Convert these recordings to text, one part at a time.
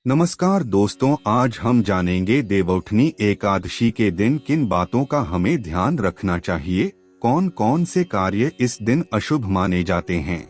नमस्कार दोस्तों, आज हम जानेंगे देवउठनी एकादशी के दिन किन बातों का हमें ध्यान रखना चाहिए, कौन कौन से कार्य इस दिन अशुभ माने जाते हैं।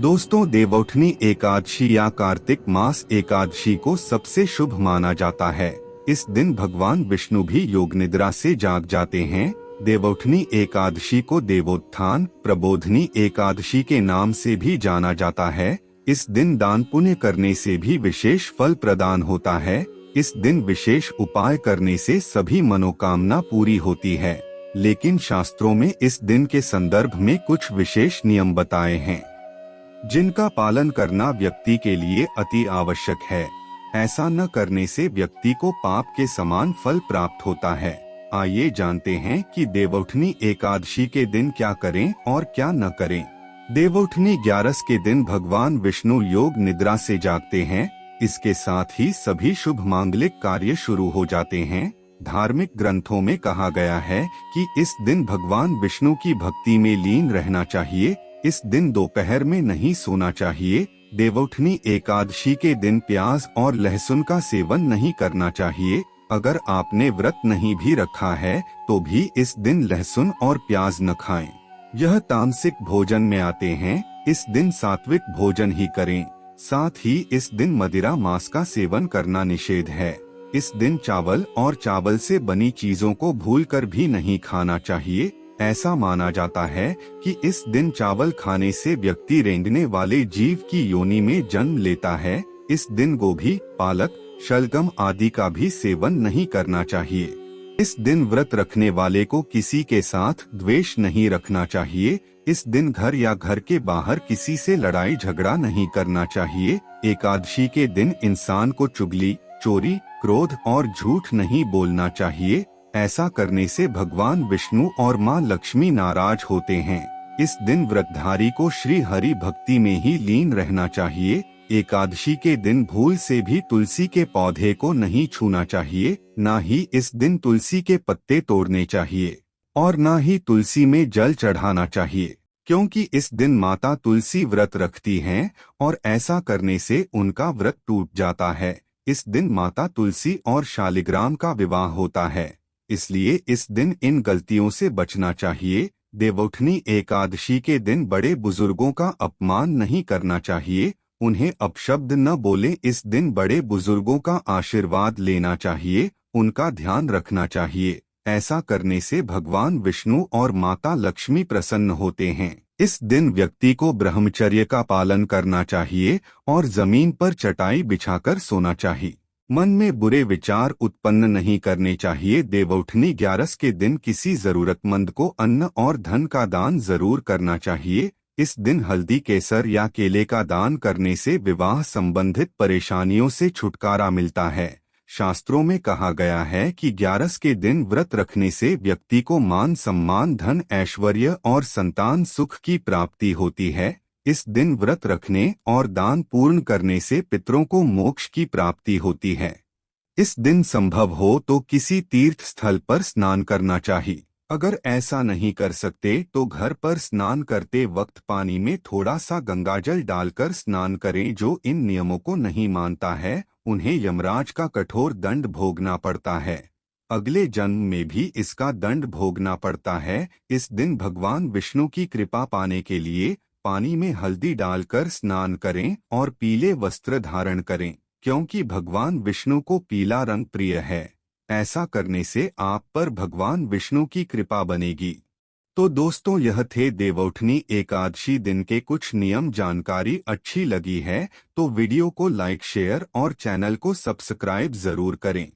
दोस्तों, देवउठनी एकादशी या कार्तिक मास एकादशी को सबसे शुभ माना जाता है। इस दिन भगवान विष्णु भी योग निद्रा से जाग जाते हैं। देवउठनी एकादशी को देवोत्थान प्रबोधनी एकादशी के नाम से भी जाना जाता है। इस दिन दान पुण्य करने से भी विशेष फल प्रदान होता है। इस दिन विशेष उपाय करने से सभी मनोकामना पूरी होती है। लेकिन शास्त्रों में इस दिन के संदर्भ में कुछ विशेष नियम बताए हैं, जिनका पालन करना व्यक्ति के लिए अति आवश्यक है। ऐसा न करने से व्यक्ति को पाप के समान फल प्राप्त होता है। आइए जानते हैं कि देवउठनी एकादशी के दिन क्या करें और क्या न करें। देवउठनी 11 के दिन भगवान विष्णु योग निद्रा से जागते हैं। इसके साथ ही सभी शुभ मांगलिक कार्य शुरू हो जाते हैं। धार्मिक ग्रंथों में कहा गया है कि इस दिन भगवान विष्णु की भक्ति में लीन रहना चाहिए। इस दिन दोपहर में नहीं सोना चाहिए। देवउठनी एकादशी के दिन प्याज और लहसुन का सेवन नहीं करना चाहिए। अगर आपने व्रत नहीं भी रखा है तो भी इस दिन लहसुन और प्याज न खाएं। यह तामसिक भोजन में आते हैं। इस दिन सात्विक भोजन ही करें। साथ ही इस दिन मदिरा मांस का सेवन करना निषेध है। इस दिन चावल और चावल से बनी चीजों को भूलकर भी नहीं खाना चाहिए। ऐसा माना जाता है कि इस दिन चावल खाने से व्यक्ति रेंगने वाले जीव की योनि में जन्म लेता है। इस दिन गोभी, पालक, शलगम आदि का भी सेवन नहीं करना चाहिए। इस दिन व्रत रखने वाले को किसी के साथ द्वेष नहीं रखना चाहिए। इस दिन घर या घर के बाहर किसी से लड़ाई झगड़ा नहीं करना चाहिए। एकादशी के दिन इंसान को चुगली, चोरी, क्रोध और झूठ नहीं बोलना चाहिए। ऐसा करने से भगवान विष्णु और मां लक्ष्मी नाराज होते हैं। इस दिन व्रतधारी को श्री हरि भक्ति में ही लीन रहना चाहिए। एकादशी के दिन भूल से भी तुलसी के पौधे को नहीं छूना चाहिए। न ही इस दिन तुलसी के पत्ते तोड़ने चाहिए और न ही तुलसी में जल चढ़ाना चाहिए, क्योंकि इस दिन माता तुलसी व्रत रखती हैं और ऐसा करने से उनका व्रत टूट जाता है। इस दिन माता तुलसी और शालिग्राम का विवाह होता है, इसलिए इस दिन इन गलतियों से बचना चाहिए। देवउठनी एकादशी के दिन बड़े बुजुर्गों का अपमान नहीं करना चाहिए। उन्हें अपशब्द न बोले। इस दिन बड़े बुजुर्गों का आशीर्वाद लेना चाहिए, उनका ध्यान रखना चाहिए। ऐसा करने से भगवान विष्णु और माता लक्ष्मी प्रसन्न होते हैं। इस दिन व्यक्ति को ब्रह्मचर्य का पालन करना चाहिए और जमीन पर चटाई बिछाकर सोना चाहिए। मन में बुरे विचार उत्पन्न नहीं करने चाहिए। देवउठनी 11 के दिन किसी जरूरतमंद को अन्न और धन का दान जरूर करना चाहिए। इस दिन हल्दी, केसर या केले का दान करने से विवाह संबंधित परेशानियों से छुटकारा मिलता है। शास्त्रों में कहा गया है कि 11 के दिन व्रत रखने से व्यक्ति को मान सम्मान, धन, ऐश्वर्य और संतान सुख की प्राप्ति होती है। इस दिन व्रत रखने और दान पूर्ण करने से पितरों को मोक्ष की प्राप्ति होती है। इस दिन संभव हो तो किसी तीर्थ स्थल पर स्नान करना चाहिए। अगर ऐसा नहीं कर सकते तो घर पर स्नान करते वक्त पानी में थोड़ा सा गंगाजल डालकर स्नान करें। जो इन नियमों को नहीं मानता है उन्हें यमराज का कठोर दंड भोगना पड़ता है। अगले जन्म में भी इसका दंड भोगना पड़ता है। इस दिन भगवान विष्णु की कृपा पाने के लिए पानी में हल्दी डालकर स्नान करें और पीले वस्त्र धारण करें, क्योंकि भगवान विष्णु को पीला रंग प्रिय है। ऐसा करने से आप पर भगवान विष्णु की कृपा बनेगी। तो दोस्तों, यह थे देवउठनी एकादशी दिन के कुछ नियम। जानकारी अच्छी लगी है तो वीडियो को लाइक, शेयर और चैनल को सब्सक्राइब जरूर करें।